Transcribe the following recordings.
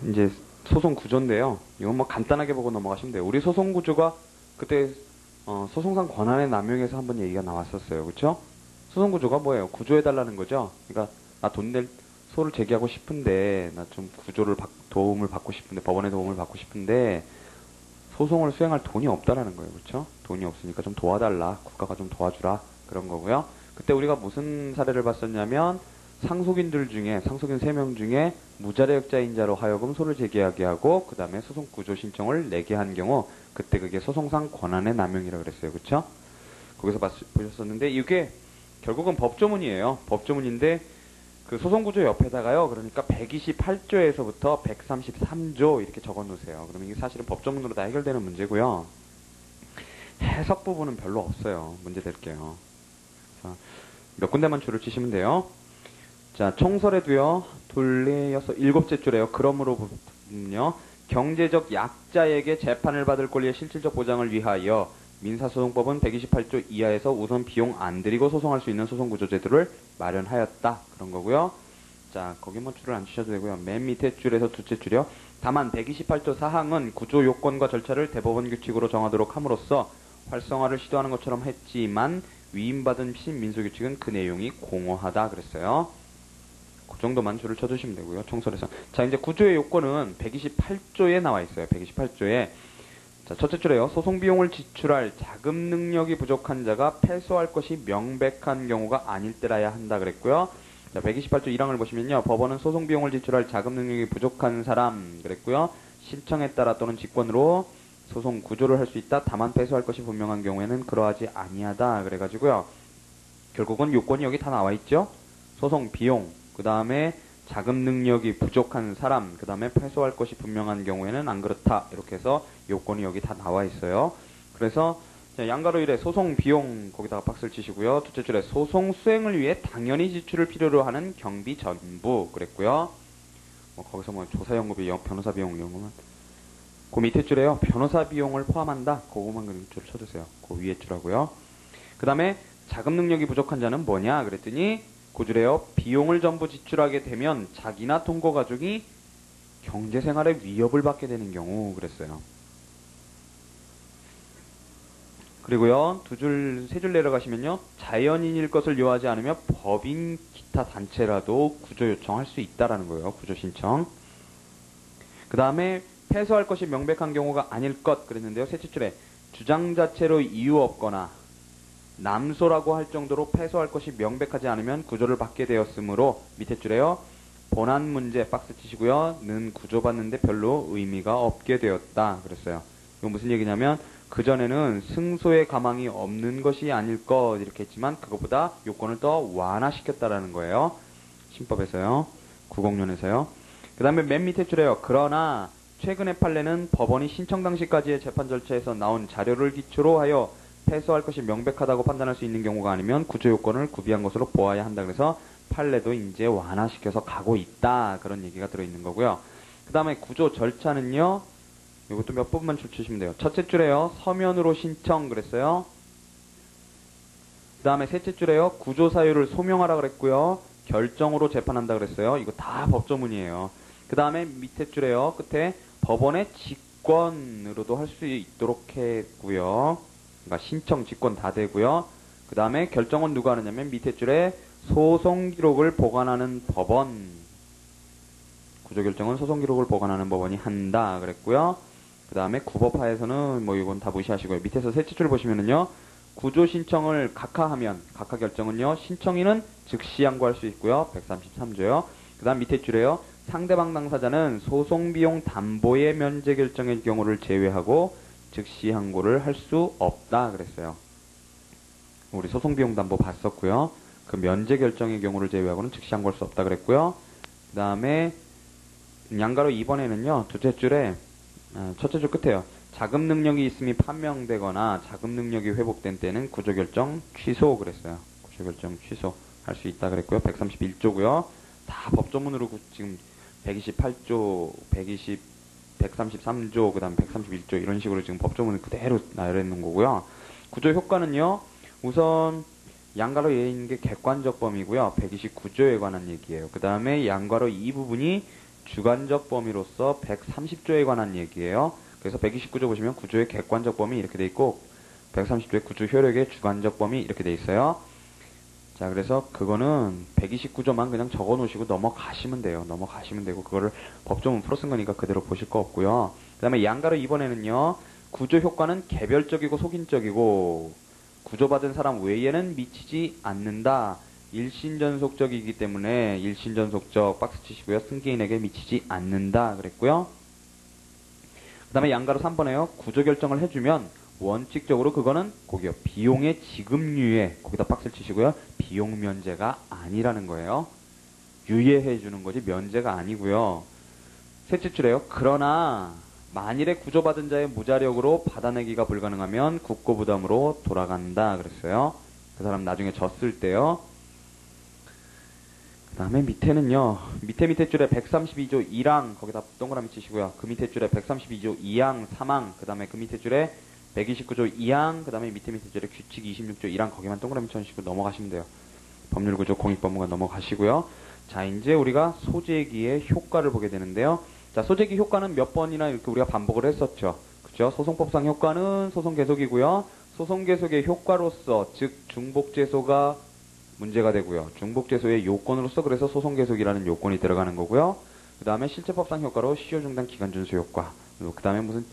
이제 소송 구조인데요. 이건 뭐 간단하게 보고 넘어가시면 돼요. 우리 소송 구조가 그때 소송상 권한의 남용에서 한번 얘기가 나왔었어요. 그렇죠? 소송 구조가 뭐예요? 구조해달라는 거죠. 그러니까 나 돈 낼 소를 제기하고 싶은데 나 좀 도움을 받고 싶은데 법원의 도움을 받고 싶은데 소송을 수행할 돈이 없다라는 거예요. 그렇죠? 돈이 없으니까 좀 도와달라. 국가가 좀 도와주라. 그런 거고요. 그때 우리가 무슨 사례를 봤었냐면 상속인 3명 중에 무자력자인자로 하여금 소를 제기하게 하고 그 다음에 소송 구조 신청을 내게 한 경우 그때 그게 소송상 권한의 남용이라고 그랬어요. 그렇죠? 거기서 보셨었는데 이게 결국은 법조문이에요. 법조문인데 그 소송구조 옆에다가요. 그러니까 128조에서부터 133조 이렇게 적어 놓으세요. 그러면 이게 사실은 법조문으로 다 해결되는 문제고요. 해석 부분은 별로 없어요. 문제 될게요. 몇 군데만 줄을 치시면 돼요. 자, 총설에도요. 일곱째 줄에요. 그러므로는요. 경제적 약자에게 재판을 받을 권리의 실질적 보장을 위하여 민사소송법은 128조 이하에서 우선 비용 안 들이고 소송할 수 있는 소송구조제도를 마련하였다. 그런 거고요. 자, 거기 뭐 줄을 안 치셔도 되고요. 맨 밑에 줄에서 두째 줄이요. 다만 128조 사항은 구조 요건과 절차를 대법원 규칙으로 정하도록 함으로써 활성화를 시도하는 것처럼 했지만 위임받은 신민소규칙은 그 내용이 공허하다 그랬어요. 그 정도만 줄을 쳐주시면 되고요. 총설에서. 자, 이제 구조의 요건은 128조에 나와 있어요. 128조에. 자, 첫째 줄에요. 소송 비용을 지출할 자금 능력이 부족한 자가 패소할 것이 명백한 경우가 아닐 때라야 한다 그랬고요. 자, 128조 1항을 보시면요. 법원은 소송 비용을 지출할 자금 능력이 부족한 사람 그랬고요. 신청에 따라 또는 직권으로 소송 구조를 할 수 있다. 다만 패소할 것이 분명한 경우에는 그러하지 아니하다 그래가지고요. 결국은 요건이 여기 다 나와 있죠. 소송 비용, 그 다음에 자금 능력이 부족한 사람, 그 다음에 패소할 것이 분명한 경우에는 안 그렇다. 이렇게 해서 요건이 여기 다 나와 있어요. 그래서 양가로 1에 소송 비용 거기다가 박스를 치시고요. 둘째 줄에 소송 수행을 위해 당연히 지출을 필요로 하는 경비 전부 그랬고요. 거기서 뭐 조사연구비, 변호사 비용 이런 거만. 그 밑에 줄에요. 변호사 비용을 포함한다. 그거만 그냥 줄을 쳐주세요. 그 위에 줄하고요. 그 다음에 자금 능력이 부족한 자는 뭐냐 그랬더니 그 줄에요. 비용을 전부 지출하게 되면 자기나 동거 가족이 경제생활에 위협을 받게 되는 경우 그랬어요. 그리고요. 세 줄 내려가시면요. 자연인일 것을 요하지 않으며 법인 기타 단체라도 구조 요청할 수 있다라는 거예요. 구조 신청. 그 다음에 패소할 것이 명백한 경우가 아닐 것 그랬는데요. 셋째 줄에 주장 자체로 이유 없거나 남소라고 할 정도로 패소할 것이 명백하지 않으면 구조를 받게 되었으므로 밑에 줄에요. 본안 문제 박스 치시고요. 는 구조받는데 별로 의미가 없게 되었다 그랬어요. 이건 무슨 얘기냐면 그전에는 승소의 가망이 없는 것이 아닐 것 이렇게 했지만 그것보다 요건을 더 완화시켰다라는 거예요. 신법에서요. 구공론에서요. 그 다음에 맨 밑에 줄에요. 그러나 최근의 판례는 법원이 신청 당시까지의 재판 절차에서 나온 자료를 기초로 하여 패소할 것이 명백하다고 판단할 수 있는 경우가 아니면 구조 요건을 구비한 것으로 보아야 한다. 그래서 판례도 이제 완화시켜서 가고 있다. 그런 얘기가 들어있는 거고요. 그 다음에 구조 절차는요. 이것도 몇 부분만 줄치시면 돼요. 첫째 줄에요. 서면으로 신청 그랬어요. 그 다음에 셋째 줄에요. 구조 사유를 소명하라 그랬고요. 결정으로 재판한다 그랬어요. 이거 다 법조문이에요. 그 다음에 밑에 줄에요. 끝에 법원의 직권으로도 할 수 있도록 했고요. 그러니까 신청, 직권 다 되고요. 그 다음에 결정은 누가 하느냐면 밑에 줄에 소송 기록을 보관하는 법원. 구조 결정은 소송 기록을 보관하는 법원이 한다 그랬고요. 그 다음에 구법하에서는 뭐 이건 다 무시하시고요. 밑에서 셋째 줄 보시면은요. 구조 신청을 각하하면 각하 결정은요. 신청인은 즉시 항고할 수 있고요. 133조요. 그 다음 밑에 줄에요. 상대방 당사자는 소송 비용 담보의 면제 결정의 경우를 제외하고 즉시 항고를 할 수 없다 그랬어요. 우리 소송 비용 담보 봤었고요. 그 면제 결정의 경우를 제외하고는 즉시 항고할 수 없다 그랬고요. 그 다음에 양가로 2번에는요. 둘째 줄에 첫째 줄 끝에요. 자금 능력이 있음이 판명되거나 자금 능력이 회복된 때는 구조결정 취소 그랬어요. 구조결정 취소 할 수 있다 그랬고요. 131조고요. 다 법조문으로 지금 128조, 133조, 그 다음 131조 이런 식으로 지금 법조문을 그대로 나열해 놓은 거고요. 구조 효과는요. 우선 양가로 예에 있는 게 객관적 범위고요. 129조에 관한 얘기예요. 그 다음에 양가로 이 부분이 주관적 범위로서 130조에 관한 얘기예요. 그래서 129조 보시면 구조의 객관적 범위 이렇게 돼 있고 130조의 구조 효력의 주관적 범위 이렇게 돼 있어요. 자, 그래서 그거는 129조만 그냥 적어 놓으시고 넘어가시면 돼요. 넘어가시면 되고 그거를 법조문 풀어 쓴 거니까 그대로 보실 거 없고요. 그 다음에 양가로 이번에는요. 구조 효과는 개별적이고 속인적이고 구조받은 사람 외에는 미치지 않는다. 일신전속적이기 때문에 일신전속적 박스 치시고요. 승계인에게 미치지 않는다 그랬고요. 그 다음에 양가로 3번에요. 구조 결정을 해주면 원칙적으로 그거는 거기요. 비용의 지급유예 거기다 박스를 치시고요. 비용 면제가 아니라는 거예요. 유예해 주는 거지 면제가 아니고요. 셋째 줄에요. 그러나 만일에 구조받은 자의 무자력으로 받아내기가 불가능하면 국고부담으로 돌아간다 그랬어요. 그 사람 나중에 졌을 때요. 그 다음에 밑에는요. 밑에 줄에 132조 1항 거기다 동그라미 치시고요. 그 밑에 줄에 132조 2항 3항 그 다음에 그 밑에 줄에 129조 2항 그 다음에 밑에 줄에 규칙 26조 1항 거기만 동그라미 쳐주시고 넘어가시면 돼요. 법률구조 공익법무관 넘어가시고요. 자, 이제 우리가 소재기의 효과를 보게 되는데요. 자, 소재기 효과는 몇 번이나 이렇게 우리가 반복을 했었죠. 그죠? 소송법상 효과는 소송계속이고요. 소송계속의 효과로서, 즉, 중복제소가 문제가 되고요. 중복제소의 요건으로서 그래서 소송계속이라는 요건이 들어가는 거고요. 그 다음에 실제법상 효과로 시효중단 기간준수 효과. 그 다음에 무슨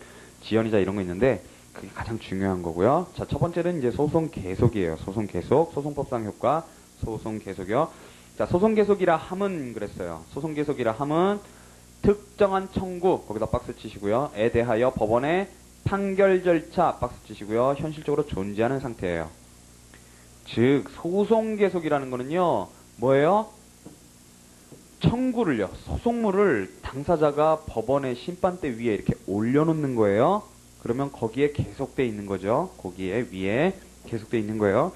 지연이자 이런 거 있는데, 그게 가장 중요한 거고요. 자, 첫 번째는 이제 소송계속이에요. 소송계속, 소송법상 효과, 소송계속이요. 자, 소송계속이라 함은 그랬어요. 소송계속이라 함은 특정한 청구, 거기다 박스 치시고요. 에 대하여 법원의 판결 절차, 박스 치시고요. 현실적으로 존재하는 상태예요. 즉, 소송계속이라는 거는요, 뭐예요? 청구를요, 소송물을 당사자가 법원의 심판대 위에 이렇게 올려놓는 거예요. 그러면 거기에 계속돼 있는 거죠. 거기에 위에 계속돼 있는 거예요.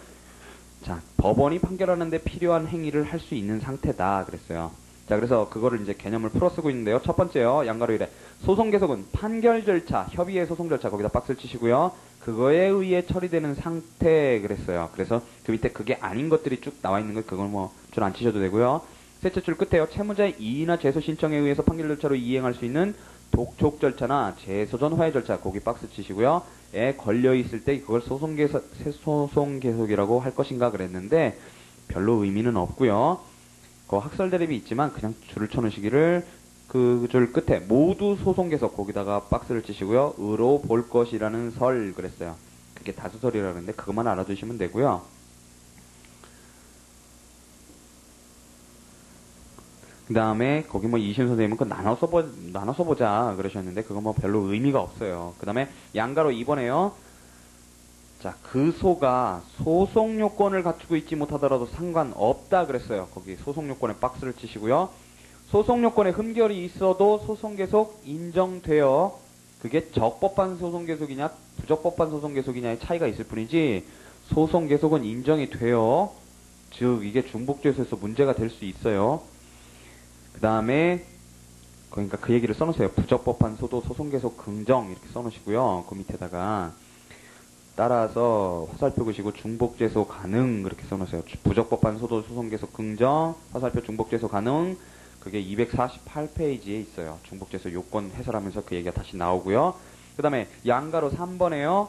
자, 법원이 판결하는데 필요한 행위를 할 수 있는 상태다 그랬어요. 자, 그래서 그거를 이제 개념을 풀어 쓰고 있는데요. 첫 번째요. 양가로 이래. 소송 계속은 판결 절차, 협의의 소송 절차 거기다 박스를 치시고요. 그거에 의해 처리되는 상태 그랬어요. 그래서 그 밑에 그게 아닌 것들이 쭉 나와 있는 거 그걸 뭐 줄 안 치셔도 되고요. 셋째 줄 끝에요. 채무자의 이의나 제소 신청에 의해서 판결 절차로 이행할 수 있는 독촉 절차나 재소전 화해 절차 거기 박스 치시고요. 에 걸려 있을 때 그걸 소송 계속이라고 할 것인가 그랬는데 별로 의미는 없고요. 그 학설 대립이 있지만 그냥 줄을 쳐놓으시기를 그 줄 끝에 모두 소송 계속 거기다가 박스를 치시고요. 의로 볼 것이라는 설 그랬어요. 그게 다수설이라 그러는데 그것만 알아두시면 되고요. 그 다음에 거기 뭐 이시훈 선생님은 그거 나눠서 보자 그러셨는데 그건 뭐 별로 의미가 없어요. 그 다음에 양가로 2번에요. 자, 그 소가 소송 요건을 갖추고 있지 못하더라도 상관없다 그랬어요. 거기 소송 요건에 박스를 치시고요. 소송 요건에 흠결이 있어도 소송 계속 인정돼요. 그게 적법한 소송 계속이냐 부적법한 소송 계속이냐의 차이가 있을 뿐이지 소송 계속은 인정이 돼요. 즉 이게 중복죄소에서 문제가 될 수 있어요. 그 다음에 그러니까 그 얘기를 써놓으세요. 부적법한 소도 소송 계속 긍정 이렇게 써놓으시고요. 그 밑에다가 따라서 화살표 그시고 중복죄소 가능 그렇게 써놓으세요. 부적법한 소도 소송 계속 긍정 화살표 중복죄소 가능 그게 248페이지에 있어요. 중복죄소 요건 해설하면서 그 얘기가 다시 나오고요. 그 다음에 양가로 3번에요.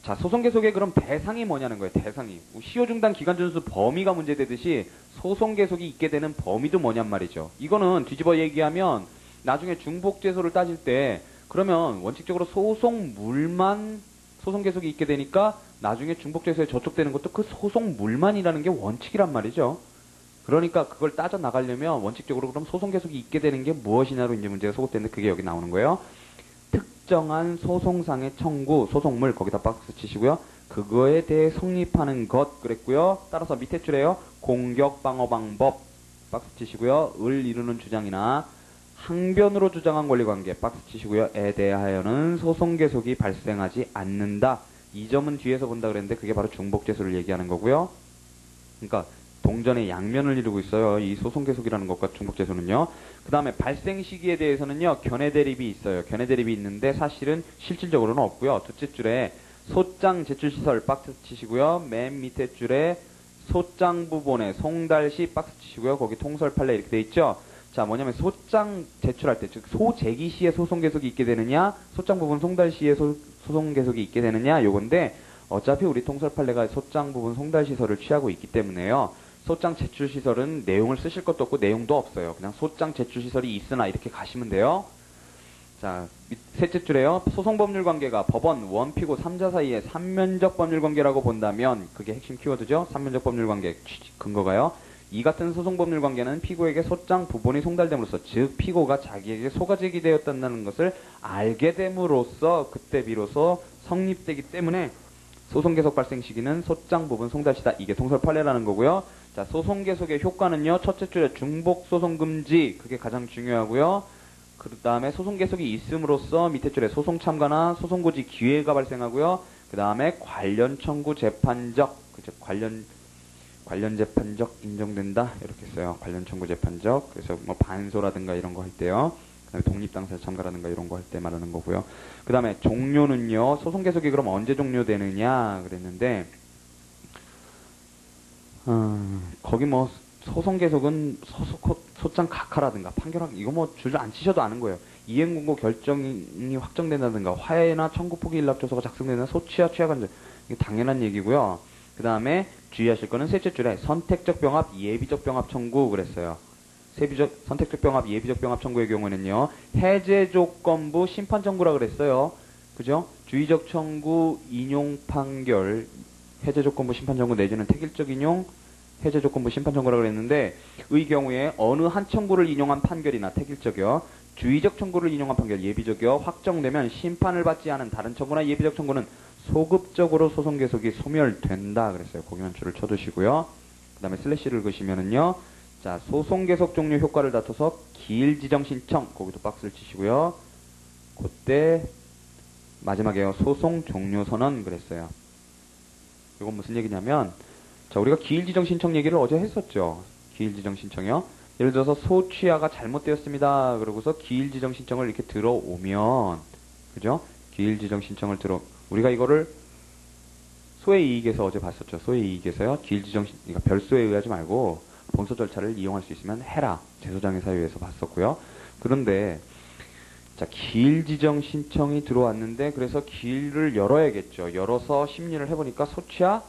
자, 소송 계속의 그럼 대상이 뭐냐는 거예요. 대상이. 시효중단 기간준수 범위가 문제되듯이 소송 계속이 있게 되는 범위도 뭐냔 말이죠. 이거는 뒤집어 얘기하면 나중에 중복죄소를 따질 때 그러면 원칙적으로 소송물만 소송 계속이 있게 되니까 나중에 중복죄소에 저촉되는 것도 그 소송물만이라는 게 원칙이란 말이죠. 그러니까 그걸 따져 나가려면 원칙적으로 그럼 소송 계속이 있게 되는 게 무엇이냐로 이제 문제가 소급되는데 그게 여기 나오는 거예요. 특정한 소송상의 청구, 소송물 거기다 박스 치시고요. 그거에 대해 성립하는 것 그랬고요. 따라서 밑에 줄에요. 공격 방어 방법 박스 치시고요. 을 이루는 주장이나 항변으로 주장한 권리관계 박스 치시고요. 에 대하여는 소송 계속이 발생하지 않는다. 이 점은 뒤에서 본다 그랬는데 그게 바로 중복죄소를 얘기하는 거고요. 그러니까 동전의 양면을 이루고 있어요. 이 소송 계속이라는 것과 중복죄소는요. 그 다음에 발생 시기에 대해서는요. 견해 대립이 있어요. 견해 대립이 있는데 사실은 실질적으로는 없고요. 둘째 줄에 소장 제출시설 박스 치시고요. 맨 밑에 줄에 소장 부분에 송달시 박스 치시고요. 거기 통설 판례 이렇게 돼 있죠. 자, 뭐냐면 소장 제출할 때, 즉 소제기 시에 소송 계속이 있게 되느냐, 소장 부분 송달 시에 소송 계속이 있게 되느냐, 요건데 어차피 우리 통설 판례가 소장 부분 송달 시설을 취하고 있기 때문에요. 소장 제출 시설은 내용을 쓰실 것도 없고 내용도 없어요. 그냥 소장 제출 시설이 있으나 이렇게 가시면 돼요. 자, 셋째 줄에요. 소송법률 관계가 법원, 원피고, 3자 사이의 삼면적 법률 관계라고 본다면, 그게 핵심 키워드죠. 삼면적 법률 관계 근거가요. 이 같은 소송법률 관계는 피고에게 소장 부분이 송달됨으로써, 즉 피고가 자기에게 소가 제기되었다는 것을 알게 됨으로써 그때 비로소 성립되기 때문에 소송 계속 발생 시기는 소장 부분 송달 시다. 이게 통설 판례라는 거고요. 자, 소송 계속의 효과는요. 첫째 줄에 중복 소송 금지, 그게 가장 중요하고요. 그 다음에 소송 계속이 있음으로써 밑에 줄에 소송 참가나 소송 고지 기회가 발생하고요. 그 다음에 관련 청구 재판적, 그죠? 관련 재판적 인정된다 이렇게 써요. 관련 청구 재판적. 그래서 뭐 반소라든가 이런 거 할 때요. 그다음에 독립 당사자 참가라든가 이런 거 할 때 말하는 거고요. 그 다음에 종료는요. 소송 계속이 그럼 언제 종료되느냐 그랬는데 거기 뭐 소송 계속은 소장 각하라든가 판결학 이거 뭐 줄을 안 치셔도 아는 거예요. 이행공고 결정이 확정된다든가 화해나 청구 포기 일납조서가 작성되는 소취하 취하간접 이게 당연한 얘기고요. 그 다음에 주의하실 거는 셋째 줄에 선택적 병합, 예비적 병합 청구 그랬어요. 선택적 병합, 예비적 병합 청구의 경우에는요. 해제 조건부 심판 청구라 그랬어요. 그죠? 주의적 청구, 인용 판결, 해제 조건부 심판 청구 내지는 택일적 인용, 해제 조건부 심판 청구라고 그랬는데 의 경우에 어느 한 청구를 인용한 판결이나 택일적이요. 주의적 청구를 인용한 판결, 예비적이요. 확정되면 심판을 받지 않은 다른 청구나 예비적 청구는 소급적으로 소송 계속이 소멸된다 그랬어요. 거기만 줄을 쳐두시고요. 그 다음에 슬래시를 그시면은요. 자, 소송 계속 종료 효과를 다퉈서 기일 지정 신청, 거기도 박스를 치시고요. 그때 마지막에요. 소송 종료 선언 그랬어요. 이건 무슨 얘기냐면 자, 우리가 기일 지정 신청 얘기를 어제 했었죠. 기일 지정 신청이요. 예를 들어서 소취하가 잘못되었습니다. 그러고서 기일 지정 신청을 이렇게 들어오면 그죠? 기일 지정 신청을 우리가 이거를 소의 이익에서 어제 봤었죠. 소의 이익에서요. 기일 지정 그러니까 별소에 의하지 말고 본소 절차를 이용할 수 있으면 해라. 제소장의 사유에서 봤었고요. 그런데 자, 기일 지정 신청이 들어왔는데 그래서 기일을 열어야겠죠. 열어서 심리를 해보니까 소취하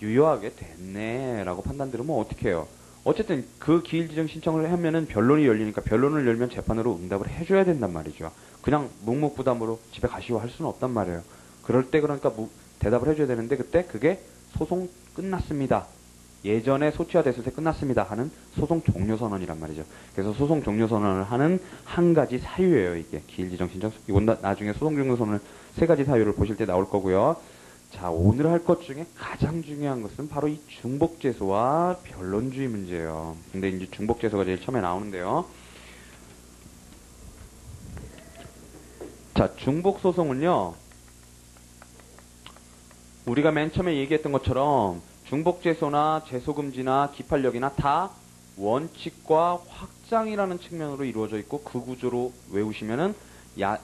유효하게 됐네 라고 판단 들으면 어떻게 해요? 어쨌든 그 기일 지정 신청을 하면은 변론이 열리니까 변론을 열면 재판으로 응답을 해줘야 된단 말이죠. 그냥 묵묵부담으로 집에 가시오 할 수는 없단 말이에요. 그럴 때 그러니까 대답을 해줘야 되는데 그때 그게 소송 끝났습니다. 예전에 소취화됐을 때 끝났습니다 하는 소송 종료 선언이란 말이죠. 그래서 소송 종료 선언을 하는 한 가지 사유예요. 이게 기일 지정 신청. 이건 나중에 소송 종료 선언을 세 가지 사유를 보실 때 나올 거고요. 자, 오늘 할 것 중에 가장 중요한 것은 바로 이 중복제소와 변론주의 문제예요. 근데 이제 중복제소가 제일 처음에 나오는데요. 자, 중복소송은요. 우리가 맨 처음에 얘기했던 것처럼 중복제소나 제소금지나 기판력이나 다 원칙과 확장이라는 측면으로 이루어져 있고 그 구조로 외우시면은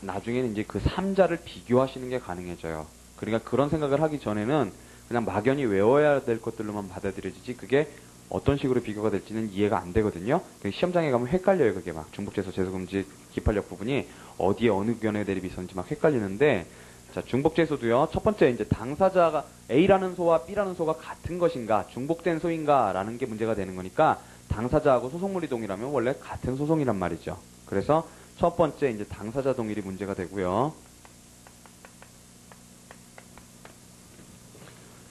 나중에는 이제 그 3자를 비교하시는 게 가능해져요. 그러니까 그런 생각을 하기 전에는 그냥 막연히 외워야 될 것들로만 받아들여지지 그게 어떤 식으로 비교가 될지는 이해가 안 되거든요. 시험장에 가면 헷갈려요. 그게 막 중복제소, 제소금지, 기판력 부분이 어디에 어느 견해 대립이 있었는지 막 헷갈리는데 자, 중복제소도요. 첫 번째 이제 당사자가 A라는 소와 B라는 소가 같은 것인가, 중복된 소인가 라는 게 문제가 되는 거니까 당사자하고 소송물이 동일하면 원래 같은 소송이란 말이죠. 그래서 첫 번째 이제 당사자 동일이 문제가 되고요.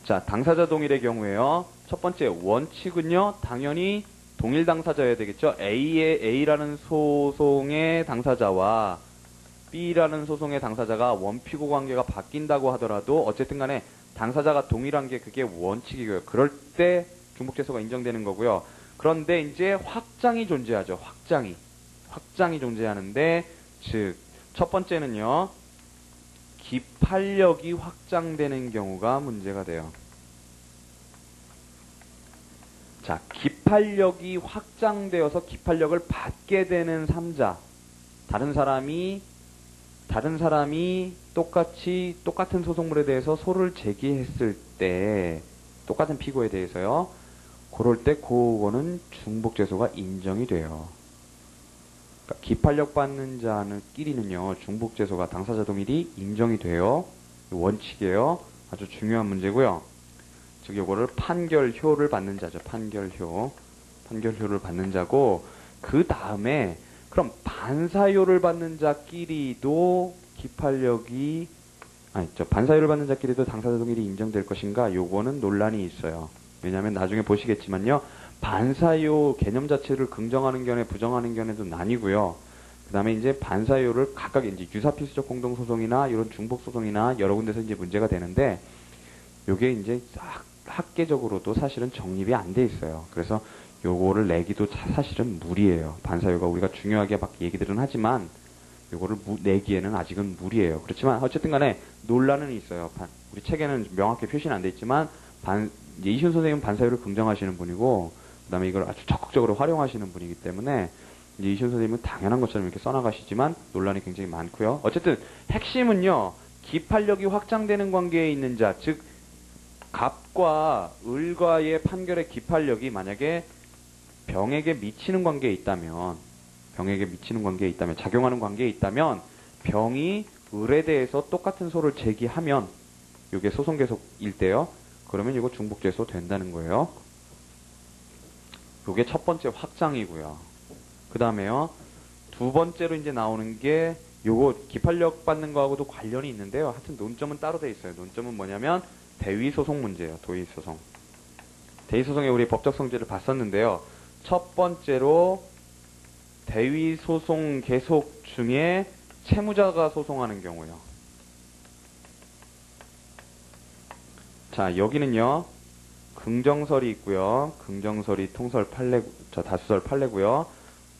자, 당사자 동일의 경우에요. 첫 번째 원칙은요. 당연히 동일 당사자여야 되겠죠. A라는 소송의 당사자와 B라는 소송의 당사자가 원피고 관계가 바뀐다고 하더라도 어쨌든 간에 당사자가 동일한 게 그게 원칙이고요. 그럴 때 중복제소가 인정되는 거고요. 그런데 이제 확장이 존재하죠. 확장이 존재하는데 즉 첫 번째는요. 기판력이 확장되는 경우가 문제가 돼요. 자, 기판력이 확장되어서 기판력을 받게 되는 3자. 다른 사람이 똑같은 소송물에 대해서 소를 제기했을 때, 똑같은 피고에 대해서요. 그럴 때 그거는 중복제소가 인정이 돼요. 그러니까 기판력 받는 자는끼리는요 중복재소가 당사자 동일이 인정이 돼요. 원칙이에요. 아주 중요한 문제고요. 즉 요거를 판결효를 받는 자죠. 판결효를 받는 자고, 그 다음에 그럼 반사효를 받는 자끼리도 반사효를 받는 자끼리도 당사자 동일이 인정될 것인가? 요거는 논란이 있어요. 왜냐하면 나중에 보시겠지만요, 반사효 개념 자체를 긍정하는 견해, 부정하는 견해도 나뉘고요. 그 다음에 이제 반사효를 각각 이제 유사필수적 공동소송이나 이런 중복소송이나 여러 군데서 이제 문제가 되는데, 요게 이제 학계적으로도 사실은 정립이 안 돼 있어요. 그래서 요거를 내기도 사실은 무리예요. 반사효가 우리가 중요하게 막 얘기들은 하지만 요거를 내기에는 아직은 무리예요. 그렇지만 어쨌든 간에 논란은 있어요. 우리 책에는 명확히 표시는 안 돼 있지만 이제 이시훈 선생님은 반사효를 긍정하시는 분이고, 그 다음에 이걸 아주 적극적으로 활용하시는 분이기 때문에 이제 이시훈 선생님은 당연한 것처럼 이렇게 써나가시지만 논란이 굉장히 많고요. 어쨌든 핵심은요, 기판력이 확장되는 관계에 있는 자, 즉 갑과 을과의 판결의 기판력이 만약에 병에게 미치는 관계에 있다면, 작용하는 관계에 있다면, 병이 을에 대해서 똑같은 소를 제기하면, 이게 소송 계속일 때요. 그러면 이거 중복재소 된다는 거예요. 이게 첫 번째 확장이고요. 그 다음에요, 두 번째로 이제 나오는 게 요거 기판력 받는 거하고도 관련이 있는데요. 하여튼 논점은 따로 돼 있어요. 논점은 뭐냐면 대위소송 문제예요. 도의소송. 대위소송에 우리 법적 성질을 봤었는데요. 첫 번째로 대위소송 계속 중에 채무자가 소송하는 경우요. 자, 여기는요, 긍정설이 있고요. 긍정설이 통설 판례, 다수설 판례고요.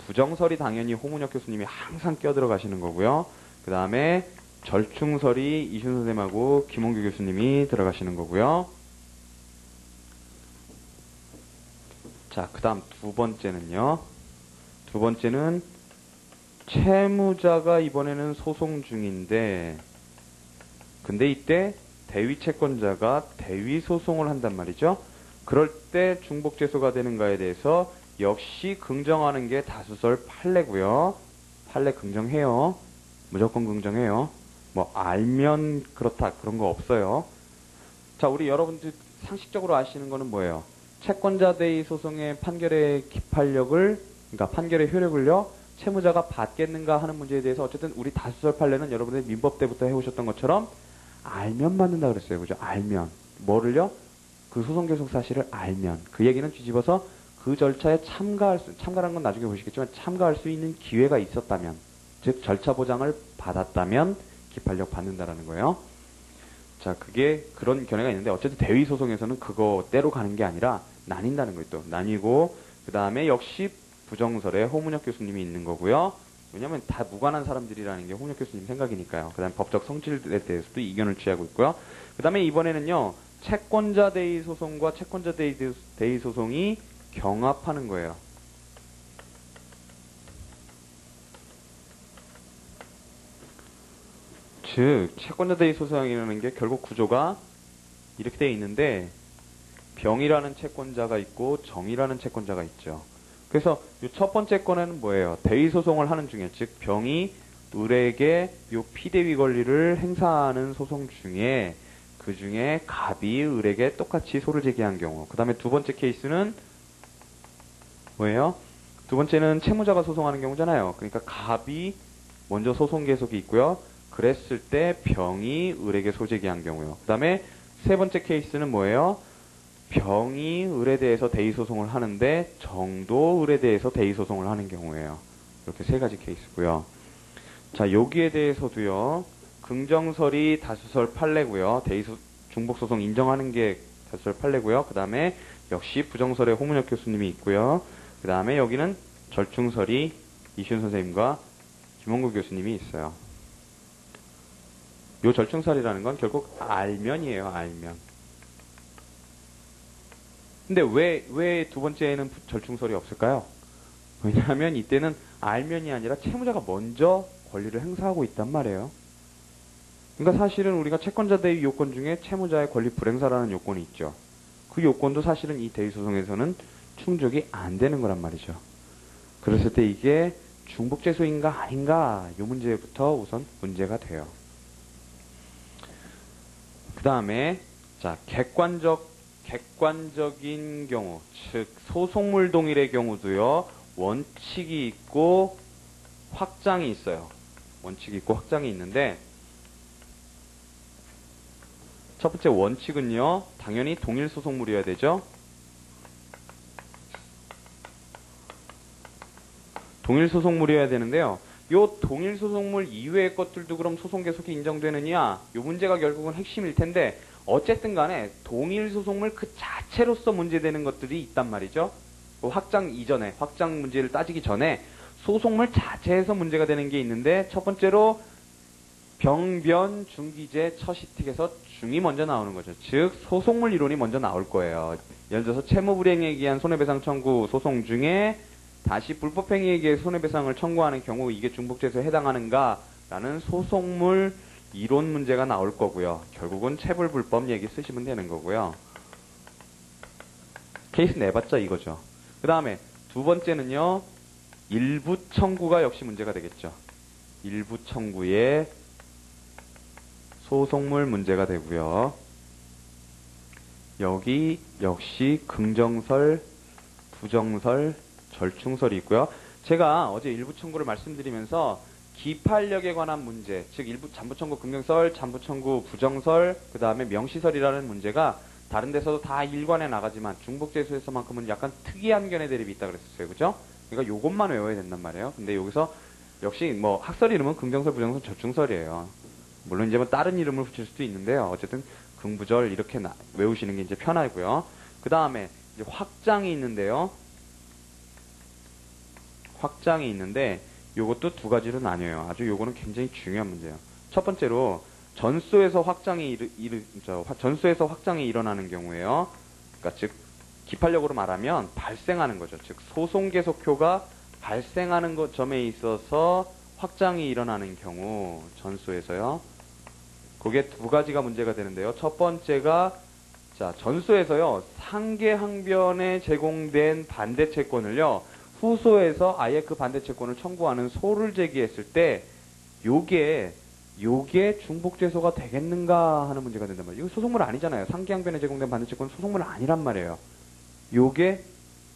부정설이 당연히 홍문혁 교수님이 항상 껴들어가시는 거고요. 그 다음에 절충설이 이시훈 선생님하고 김홍규 교수님이 들어가시는 거고요. 자, 그 다음 두 번째는요. 두 번째는 채무자가 이번에는 소송 중인데, 근데 이때 대위 채권자가 대위 소송을 한단 말이죠. 그럴 때 중복재소가 되는가에 대해서 역시 긍정하는 게 다수설 판례고요. 판례 긍정해요. 무조건 긍정해요. 뭐 알면 그렇다 그런 거 없어요. 자, 우리 여러분들 상식적으로 아시는 거는 뭐예요? 채권자 대위 소송의 판결의 기판력을, 그러니까 판결의 효력을요, 채무자가 받겠는가 하는 문제에 대해서 어쨌든 우리 다수설 판례는 여러분들이 민법 때부터 해오셨던 것처럼 알면 받는다 그랬어요. 그죠? 알면. 뭐를요? 그 소송 계속 사실을 알면. 그 얘기는 뒤집어서 그 절차에 참가라는 건 나중에 보시겠지만 참가할 수 있는 기회가 있었다면, 즉 절차 보장을 받았다면 기판력 받는다라는 거예요. 자, 그게 그런 견해가 있는데, 어쨌든 대위 소송에서는 그거대로 가는 게 아니라 나뉜다는 거예요. 또 나뉘고, 그 다음에 역시 부정설에 홍문혁 교수님이 있는 거고요. 왜냐면 다 무관한 사람들이라는 게 홍문혁 교수님 생각이니까요. 그 다음에 법적 성질에 대해서도 이견을 취하고 있고요. 그 다음에 이번에는요, 채권자 대위 소송과 채권자 대위 소송이 경합하는 거예요. 즉 채권자 대위 소송이라는 게 결국 구조가 이렇게 되어 있는데, 병이라는 채권자가 있고 정이라는 채권자가 있죠. 그래서 이 첫 번째 건에는 뭐예요? 대위 소송을 하는 중에, 즉 병이 을에게 요 피대위 권리를 행사하는 소송 중에, 그 중에 갑이 을에게 똑같이 소를 제기한 경우. 그 다음에 두 번째 케이스는 뭐예요? 두 번째는 채무자가 소송하는 경우잖아요. 그러니까 갑이 먼저 소송 계속이 있고요. 그랬을 때 병이 을에게 소제기한 경우요. 그 다음에 세 번째 케이스는 뭐예요? 병이 을에 대해서 대위소송을 하는데 정도 을에 대해서 대위소송을 하는 경우예요. 이렇게 세 가지 케이스고요. 자, 여기에 대해서도요, 긍정설이 다수설 판례고요. 중복소송 인정하는 게 다수설 판례고요. 그 다음에 역시 부정설에 홍문혁 교수님이 있고요. 그 다음에 여기는 절충설이 이시훈 선생님과 김홍구 교수님이 있어요. 요 절충설이라는 건 결국 알면이에요. 알면. 근데 왜 두 번째에는 절충설이 없을까요? 왜냐하면 이때는 알면이 아니라 채무자가 먼저 권리를 행사하고 있단 말이에요. 그러니까 사실은 우리가 채권자 대위 요건 중에 채무자의 권리 불행사라는 요건이 있죠. 그 요건도 사실은 이 대위소송에서는 충족이 안 되는 거란 말이죠. 그랬을 때 이게 중복재소인가 아닌가 이 문제부터 우선 문제가 돼요. 그 다음에 자 객관적인 경우, 즉 소속물 동일의 경우도요 원칙이 있고 확장이 있어요. 원칙이 있고 확장이 있는데 첫 번째 원칙은요 당연히 동일 소속물이어야 되죠. 동일 소속물이어야 되는데요. 요 동일 소속물 이외의 것들도 그럼 소송 계속이 인정되느냐? 요 문제가 결국은 핵심일 텐데 어쨌든 간에 동일 소속물 그 자체로서 문제되는 것들이 있단 말이죠. 확장 이전에, 확장 문제를 따지기 전에 소속물 자체에서 문제가 되는 게 있는데 첫 번째로 병변 중기재 처시틱에서 중이 먼저 나오는 거죠. 즉 소속물 이론이 먼저 나올 거예요. 예를 들어서 채무불이행에 의한 손해배상 청구 소송 중에 다시 불법행위에 의해 손해배상을 청구하는 경우 이게 중복재소에 해당하는가라는 소속물 이론 문제가 나올 거고요. 결국은 체불불법 얘기 쓰시면 되는 거고요. 케이스 내봤자 이거죠. 그 다음에 두 번째는요. 일부 청구가 역시 문제가 되겠죠. 일부 청구의 소속물 문제가 되고요. 여기 역시 긍정설, 부정설, 절충설이 있고요. 제가 어제 일부 청구를 말씀드리면서 기판력에 관한 문제, 즉 일부 잠부청구 긍정설, 잠부청구 부정설, 그 다음에 명시설이라는 문제가 다른 데서도 다 일관해 나가지만 중복재소에서만큼은 약간 특이한 견해 대립이 있다 그랬었어요. 그죠? 그러니까 요것만 외워야 된단 말이에요. 근데 여기서 역시 뭐 학설 이름은 긍정설, 부정설, 절충설이에요. 물론 이제 뭐 다른 이름을 붙일 수도 있는데요. 어쨌든 긍부절 이렇게 외우시는 게 이제 편하고요. 그 다음에 이제 확장이 있는데요. 확장이 있는데 요것도 두 가지로 나뉘어요. 아주 요거는 굉장히 중요한 문제예요. 첫 번째로 전소에서 확장이 전소에서 확장이 일어나는 경우에요. 그러니까 즉 기판력으로 말하면 발생하는 거죠. 즉 소송 계속효가 발생하는 것 점에 있어서 확장이 일어나는 경우 전소에서요. 그게 두 가지가 문제가 되는데요. 첫 번째가 자 전소에서요 상계항변에 제공된 반대 채권을요 후소에서 아예 그 반대 채권을 청구하는 소를 제기했을 때 요게 중복재소가 되겠는가 하는 문제가 된단 말이에요. 이거 소속물 아니잖아요. 상계항변에 제공된 반대 채권은 소속물 아니란 말이에요. 요게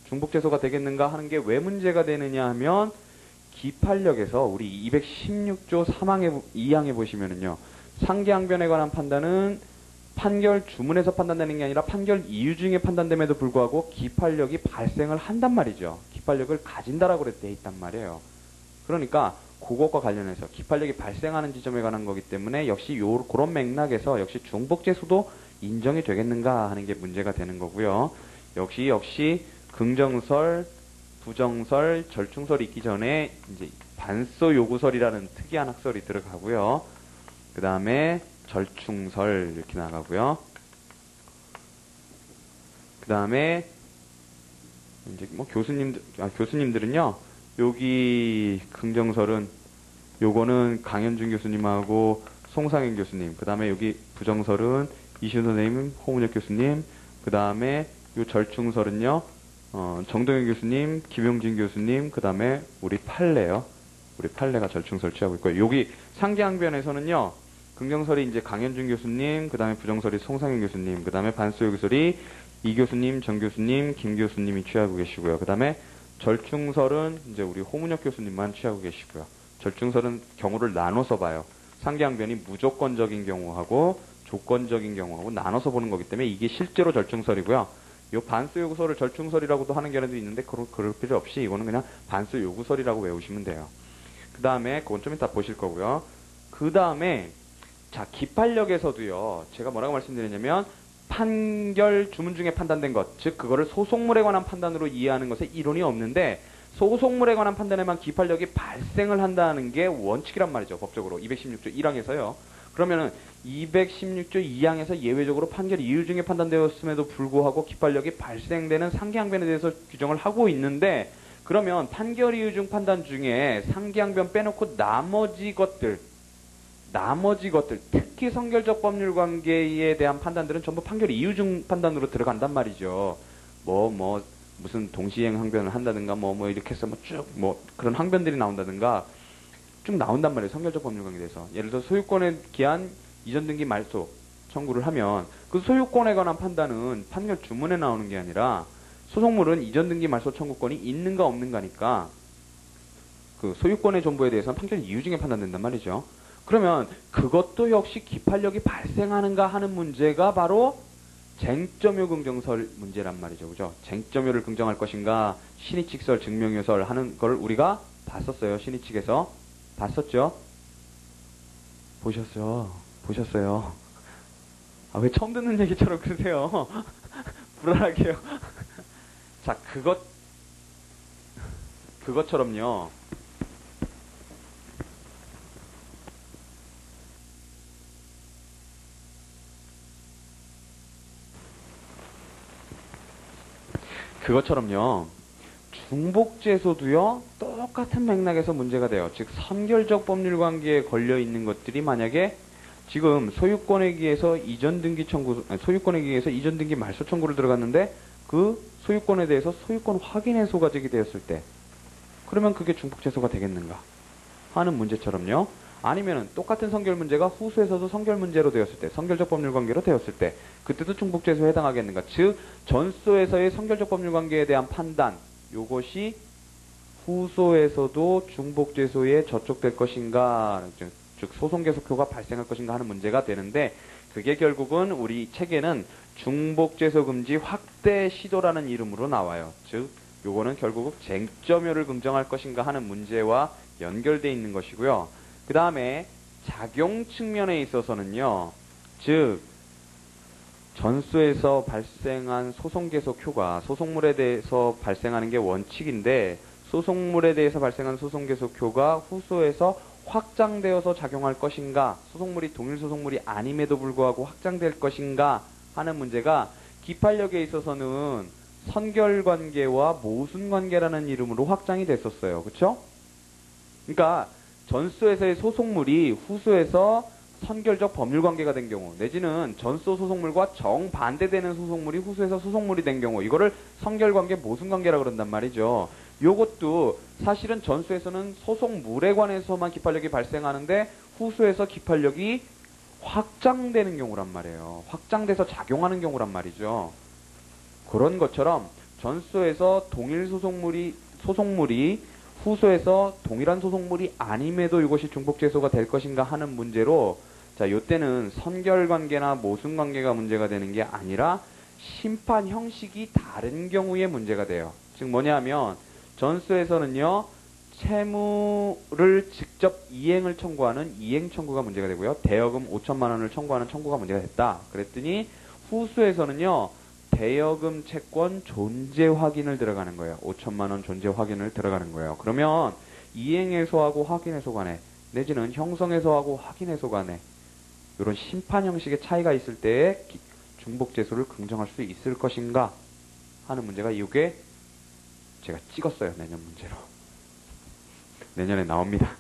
중복재소가 되겠는가 하는 게 왜 문제가 되느냐 하면 기판력에서 우리 216조 2항에 보시면은요. 상계항변에 관한 판단은 판결 주문에서 판단되는 게 아니라 판결 이유 중에 판단됨에도 불구하고 기판력이 발생을 한단 말이죠. 기판력을 가진다라고 돼 있단 말이에요. 그러니까 그것과 관련해서 기판력이 발생하는 지점에 관한 거기 때문에 역시 그런 맥락에서 역시 중복재소도 인정이 되겠는가 하는 게 문제가 되는 거고요. 역시 긍정설, 부정설, 절충설이 있기 전에 이제 반소 요구설이라는 특이한 학설이 들어가고요. 그 다음에 절충설 이렇게 나가고요. 그 다음에 이제 뭐 교수님들은요. 여기 긍정설은 요거는 강현준 교수님하고 송상현 교수님. 그 다음에 여기 부정설은 이시훈 선생님, 홍문혁 교수님. 그 다음에 요 절충설은요. 정동현 교수님, 김용진 교수님. 그 다음에 우리 판례요. 우리 판례가 절충설 취하고 있고요. 여기 상계항변에서는요. 긍정설이 이제 강현준 교수님, 그 다음에 부정설이 송상현 교수님, 그 다음에 반소요구설이 이 교수님, 정 교수님, 김 교수님이 취하고 계시고요. 그 다음에 절충설은 이제 우리 홍문혁 교수님만 취하고 계시고요. 절충설은 경우를 나눠서 봐요. 상계항변이 무조건적인 경우하고 조건적인 경우하고 나눠서 보는 거기 때문에 이게 실제로 절충설이고요. 요 반소요구설을 절충설이라고도 하는 견해도 있는데 그럴 필요 없이 이거는 그냥 반소요구설이라고 외우시면 돼요. 그 다음에 그건 좀 이따 보실 거고요. 그 다음에 자, 기판력에서도요, 제가 뭐라고 말씀드렸냐면, 판결 주문 중에 판단된 것, 즉, 그거를 소속물에 관한 판단으로 이해하는 것에 이론이 없는데, 소속물에 관한 판단에만 기판력이 발생을 한다는 게 원칙이란 말이죠, 법적으로. 216조 1항에서요. 그러면은, 216조 2항에서 예외적으로 판결 이유 중에 판단되었음에도 불구하고 기판력이 발생되는 상계항변에 대해서 규정을 하고 있는데, 그러면 판결 이유 중 판단 중에 상계항변 빼놓고 나머지 것들, 특히 성결적 법률 관계에 대한 판단들은 전부 판결 이유 중 판단으로 들어간단 말이죠. 무슨 동시행 항변을 한다든가 뭐 이렇게 해서 쭉 그런 항변들이 나온다든가 쭉 나온단 말이에요. 선결적 법률관계에 대해서. 예를 들어 소유권에 기한 이전 등기 말소 청구를 하면 그 소유권에 관한 판단은 판결 주문에 나오는 게 아니라 소송물은 이전 등기 말소 청구권이 있는가 없는가니까 그 소유권의 존부에 대해서는 판결 이유 중에 판단된단 말이죠. 그러면 그것도 역시 기판력이 발생하는가 하는 문제가 바로 쟁점요 긍정설 문제란 말이죠. 그죠? 쟁점요를 긍정할 것인가 신의칙설 증명요설 하는 걸 우리가 봤었어요. 신의 측에서 봤었죠? 보셨어요. 아, 왜 처음 듣는 얘기처럼 그러세요? 불안하게요. 자, 그것처럼요. 그것처럼요. 중복제소도요. 똑같은 맥락에서 문제가 돼요. 즉 선결적 법률관계에 걸려 있는 것들이 만약에 지금 소유권에 의해서 이전 등기 말소 청구를 들어갔는데 그 소유권에 대해서 소유권 확인 해소가 제기되었을 때 그러면 그게 중복제소가 되겠는가 하는 문제처럼요. 아니면은 똑같은 선결 문제가 후수에서도 선결 문제로 되었을 때, 선결적 법률관계로 되었을 때 그때도 중복제소에 해당하겠는가. 즉 전소에서의 선결적 법률관계에 대한 판단 요것이 후소에서도 중복제소에 저촉될 것인가, 즉 소송계속효가 발생할 것인가 하는 문제가 되는데 그게 결국은 우리 책에는 중복제소 금지 확대 시도라는 이름으로 나와요. 즉 요거는 결국 쟁점요를 긍정할 것인가 하는 문제와 연결되어 있는 것이고요. 그 다음에 작용 측면에 있어서는요. 즉 전수에서 발생한 소송계속효가 소송물에 대해서 발생하는 게 원칙인데 소송물에 대해서 발생한 소송계속효가 후소에서 확장되어서 작용할 것인가 소송물이 동일 소송물이 아님에도 불구하고 확장될 것인가 하는 문제가 기판력에 있어서는 선결관계와 모순관계라는 이름으로 확장이 됐었어요. 그쵸? 그러니까 전소에서의 소송물이 후소에서 선결적 법률관계가 된 경우 내지는 전소 소송물과 정반대되는 소송물이 후소에서 소송물이 된 경우 이거를 선결관계 모순관계라고 그런단 말이죠. 요것도 사실은 전소에서는 소송물에 관해서만 기판력이 발생하는데 후소에서 기판력이 확장되는 경우란 말이에요. 확장돼서 작용하는 경우란 말이죠. 그런 것처럼 전소에서 동일 소송물이 후소에서 동일한 소송물이 아님에도 이것이 중복제소가 될 것인가 하는 문제로 자, 요때는 선결관계나 모순관계가 문제가 되는 게 아니라 심판 형식이 다른 경우에 문제가 돼요. 즉 뭐냐면 전수에서는요. 채무를 직접 이행을 청구하는 이행 청구가 문제가 되고요. 대여금 5천만 원을 청구하는 청구가 문제가 됐다. 그랬더니 후수에서는요. 대여금 채권 존재 확인을 들어가는 거예요. 5천만 원 존재 확인을 들어가는 거예요. 그러면 이행해소하고 확인해소 간에 내지는 형성해소하고 확인해소 간에 이런 심판 형식의 차이가 있을 때에 중복제소를 긍정할 수 있을 것인가 하는 문제가 이게 제가 찍었어요. 내년 문제로. 내년에 나옵니다.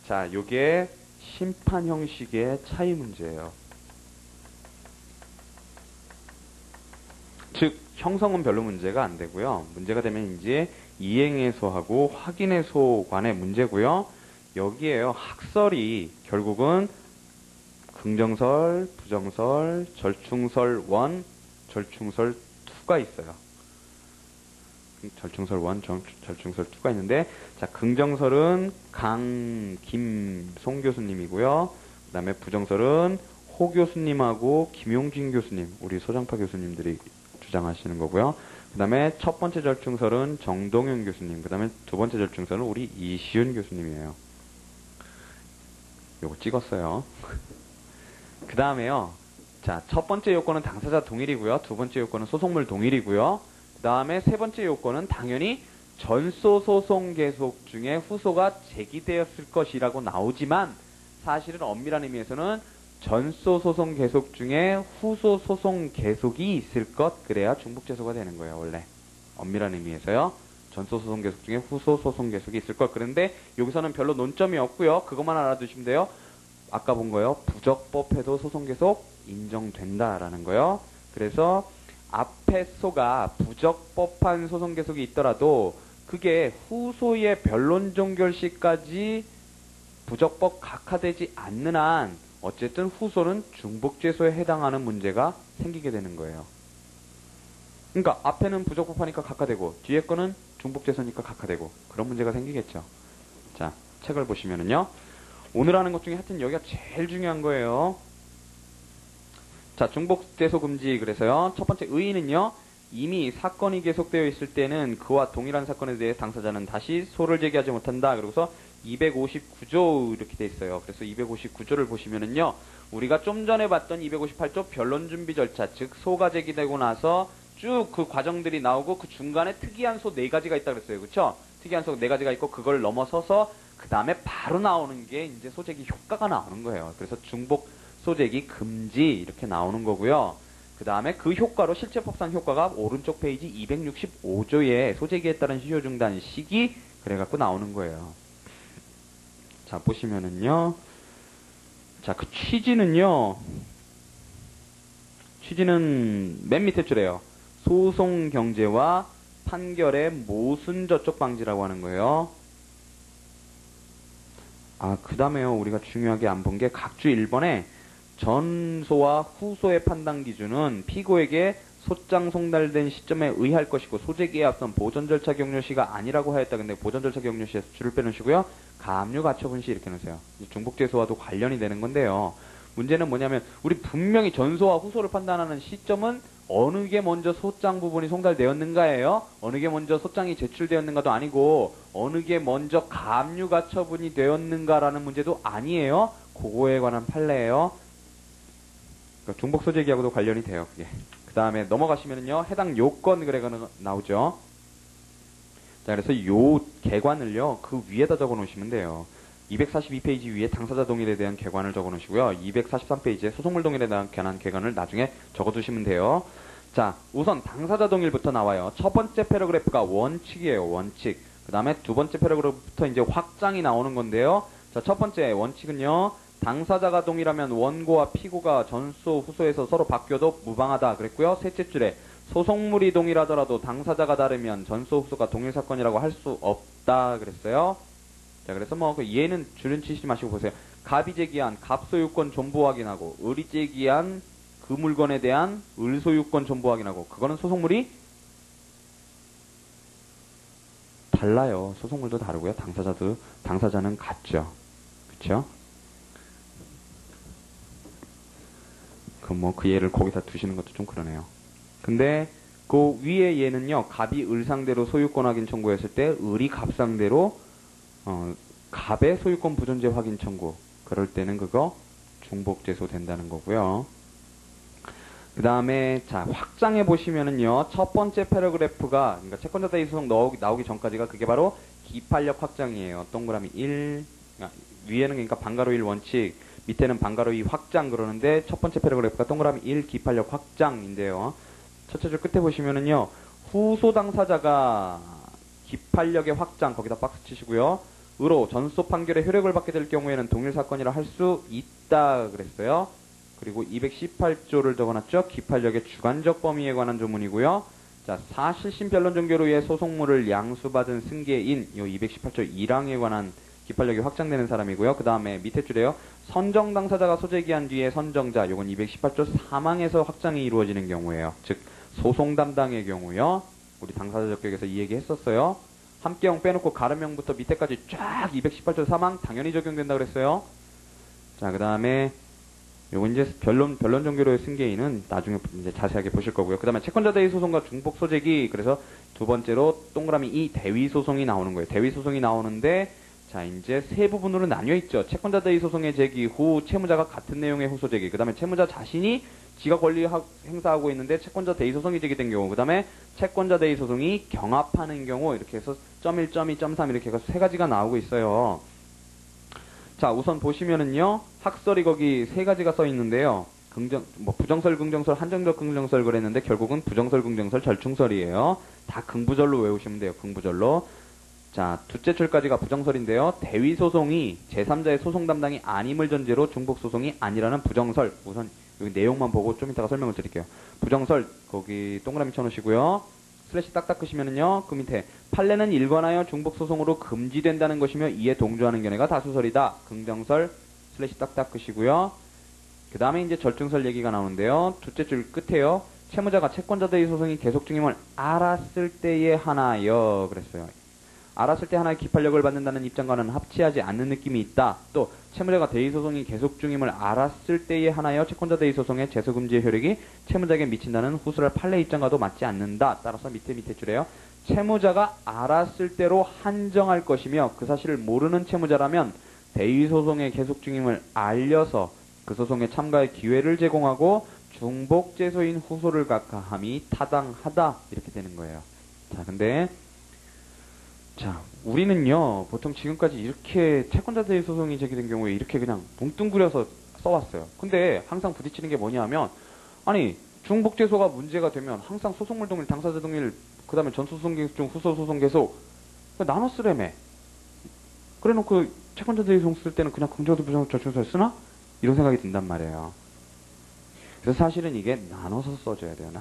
자, 요게 심판 형식의 차이 문제예요. 즉 형성은 별로 문제가 안 되고요. 문제가 되면 이제 이행해소하고 확인해소 간의 문제고요. 여기에요. 학설이 결국은 긍정설, 부정설, 절충설 1, 절충설 2가 있어요. 절충설 1, 절충설 2가 있는데 자, 긍정설은 강, 김, 송 교수님이고요. 그 다음에 부정설은 호 교수님하고 김용진 교수님, 우리 소장파 교수님들이 주장하시는 거고요. 그 다음에 첫 번째 절충설은 정동윤 교수님, 그 다음에 두 번째 절충설은 우리 이시윤 교수님이에요. 요거 찍었어요. 그 다음에요. 자, 첫 번째 요건은 당사자 동일이고요. 두 번째 요건은 소송물 동일이고요. 그 다음에 세 번째 요건은 당연히 전소 소송 계속 중에 후소가 제기되었을 것이라고 나오지만 사실은 엄밀한 의미에서는 전소 소송 계속 중에 후소 소송 계속이 있을 것 그래야 중복제소가 되는 거예요. 원래 엄밀한 의미에서요. 전소 소송 계속 중에 후소 소송 계속이 있을 것. 그런데 여기서는 별로 논점이 없고요. 그것만 알아두시면 돼요. 아까 본 거요. 부적법해도 소송 계속 인정된다라는 거요. 그래서 앞에 소가 부적법한 소송 계속이 있더라도 그게 후소의 변론 종결 시까지 부적법 각하되지 않는 한 어쨌든 후소는 중복죄소에 해당하는 문제가 생기게 되는 거예요. 그러니까 앞에는 부적법하니까 각하되고 뒤에 거는 중복죄소니까 각하되고 그런 문제가 생기겠죠. 자, 책을 보시면은요. 오늘 하는 것 중에 하여튼 여기가 제일 중요한 거예요. 자, 중복죄소 금지. 그래서요. 첫 번째 의의는요. 이미 사건이 계속되어 있을 때는 그와 동일한 사건에 대해 당사자는 다시 소를 제기하지 못한다. 그러고서 259조 이렇게 돼 있어요. 그래서 259조를 보시면은요. 우리가 좀 전에 봤던 258조 변론 준비 절차, 즉 소가 제기되고 나서 쭉 그 과정들이 나오고 그 중간에 특이한 소 4가지가 있다 그랬어요. 그렇죠? 특이한 소 4가지가 있고 그걸 넘어서서 그 다음에 바로 나오는 게 이제 소제기 효과가 나오는 거예요. 그래서 중복 소제기 금지 이렇게 나오는 거고요. 그 다음에 그 효과로 실체법상 효과가 오른쪽 페이지 265조에 소제기에 따른 시효 중단 시기 그래갖고 나오는 거예요. 자, 보시면은요. 자, 그 취지는 맨 밑에 줄에요. 소송 경제와 판결의 모순 저촉 방지라고 하는 거예요. 아, 그 다음에요. 우리가 중요하게 안 본 게 각주 1번에 전소와 후소의 판단 기준은 피고에게 소장 송달된 시점에 의할 것이고 소제기에 앞선 보전 절차 격려시가 아니라고 하였다. 근데 보전 절차 격려시에서 줄을 빼놓으시고요. 가압류 가처분 시 이렇게 놓으세요. 중복죄소와도 관련이 되는 건데요. 문제는 뭐냐면 우리 분명히 전소와 후소를 판단하는 시점은 어느 게 먼저 소장 부분이 송달되었는가예요. 어느 게 먼저 소장이 제출되었는가도 아니고 어느 게 먼저 가압류 가처분이 되었는가라는 문제도 아니에요. 그거에 관한 판례예요. 그러니까 중복소제기하고도 관련이 돼요. 그게. 그 다음에 넘어가시면은요. 해당 요건 그래가 나오죠. 자, 그래서 요 개관을요. 그 위에다 적어 놓으시면 돼요. 242페이지 위에 당사자 동일에 대한 개관을 적어 놓으시고요. 243페이지에 소송물 동일에 대한 개관을 나중에 적어 두시면 돼요. 자, 우선 당사자 동일부터 나와요. 첫 번째 패러그래프가 원칙이에요. 원칙. 그 다음에 두 번째 패러그래프부터 이제 확장이 나오는 건데요. 자, 첫 번째 원칙은요. 당사자가 동일하면 원고와 피고가 전소, 후소에서 서로 바뀌어도 무방하다 그랬고요. 셋째 줄에 소송물이 동일하더라도 당사자가 다르면 전소, 후소가 동일 사건이라고 할 수 없다 그랬어요. 자, 그래서 그 얘는 줄은 치시지 마시고 보세요. 갑이 제기한 갑소유권 존부 확인하고 을이 제기한 그 물건에 대한 을소유권 존부 확인하고 그거는 소송물이 달라요. 소송물도 다르고요. 당사자는 같죠. 그쵸? 그 예를 거기다 두시는 것도 좀 그러네요. 근데 그 위에 얘는요. 갑이 을 상대로 소유권 확인 청구했을 때 을이 갑 상대로 갑의 소유권 부존재 확인 청구. 그럴 때는 그거 중복죄소 된다는 거고요. 그 다음에 자 확장해 보시면은요. 첫 번째 패러그래프가 그러니까 채권자 대의 소송 나오기 전까지가 그게 바로 기판력 확장이에요. 동그라미 1 위에는 그러니까 방가로 1 원칙 밑에는 방가로 2 확장 그러는데 첫 번째 패러그래프가 동그라미 1 기판력 확장인데요. 첫째 줄 끝에 보시면은요. 후소 당사자가 기판력의 확장 거기다 박스 치시고요. 으로 전소 판결의 효력을 받게 될 경우에는 동일 사건이라 할 수 있다 그랬어요. 그리고 218조를 적어놨죠. 기판력의 주관적 범위에 관한 조문이고요. 자, 사실심 변론 종결 후에 소송물을 양수받은 승계인 요 218조 1항에 관한 기판력이 확장되는 사람이고요. 그 다음에 밑에 줄에요. 선정 당사자가 소제기한 뒤에 선정자 요건 218조 3항에서 확장이 이루어지는 경우예요. 즉 소송 담당의 경우요. 우리 당사자 적격에서 이 얘기 했었어요. 함께형 빼놓고 가름형부터 밑에까지 쫙 218조 3항 당연히 적용된다 그랬어요. 자, 그 다음에 요건 이제 변론 종결의 승계인은 나중에 이제 자세하게 보실 거고요. 그 다음에 채권자 대의 소송과 중복 소제기 그래서 두 번째로 동그라미 2 대위 소송이 나오는 거예요. 대위 소송이 나오는데 자, 이제 세 부분으로 나뉘어 있죠. 채권자 대의 소송의 제기 후 채무자가 같은 내용의 후소 제기. 그 다음에 채무자 자신이 지가 권리 행사하고 있는데 채권자 대의 소송이 제기된 경우. 그 다음에 채권자 대의 소송이 경합하는 경우. 이렇게 해서 .1, .2, .3 이렇게 해서 세 가지가 나오고 있어요. 자, 우선 보시면은요. 학설이 거기 세 가지가 써 있는데요. 부정설, 긍정설, 한정적 긍정설 그랬는데 결국은 부정설, 긍정설, 절충설이에요. 다 긍부절로 외우시면 돼요. 긍부절로. 자, 둘째 줄까지가 부정설인데요. 대위 소송이 제3자의 소송 담당이 아님을 전제로 중복 소송이 아니라는 부정설. 우선 여기 내용만 보고 좀 이따가 설명을 드릴게요. 부정설 거기 동그라미 쳐놓으시고요. 슬래시 딱딱 끄시면은요, 그 밑에 판례는 일관하여 중복소송으로 금지된다는 것이며 이에 동조하는 견해가 다수설이다. 긍정설 슬래시 딱딱 끄시고요. 그 다음에 이제 절증설 얘기가 나오는데요. 둘째 줄 끝에요. 채무자가 채권자들의 소송이 계속 중임을 알았을 때에 하나여 그랬어요. 알았을 때 하나의 기판력을 받는다는 입장과는 합치하지 않는 느낌이 있다. 또 채무자가 대의소송이 계속 중임을 알았을 때에 하나여 채권자 대의소송의 제소금지의 효력이 채무자에게 미친다는 후술할 판례 입장과도 맞지 않는다. 따라서 밑에 줄에요. 채무자가 알았을 때로 한정할 것이며 그 사실을 모르는 채무자라면 대의소송의 계속 중임을 알려서 그 소송에 참가의 기회를 제공하고 중복제소인 후소를 각하함이 타당하다. 이렇게 되는 거예요. 자, 근데 우리는요, 보통 지금까지 이렇게 채권자 대의 소송이 제기된 경우에 이렇게 그냥 뭉뚱그려서 써왔어요. 근데 항상 부딪히는 게 뭐냐면, 아니, 중복제소가 문제가 되면 항상 소송물 동일, 당사자 동일, 그 다음에 전소송 계속 중, 후소 소송 계속, 나눠 쓰래매. 그래 놓고 채권자 대의 소송 쓸 때는 그냥 긍정도 부정도 절충설 쓰나? 이런 생각이 든단 말이에요. 그래서 사실은 이게 나눠서 써줘야 돼요.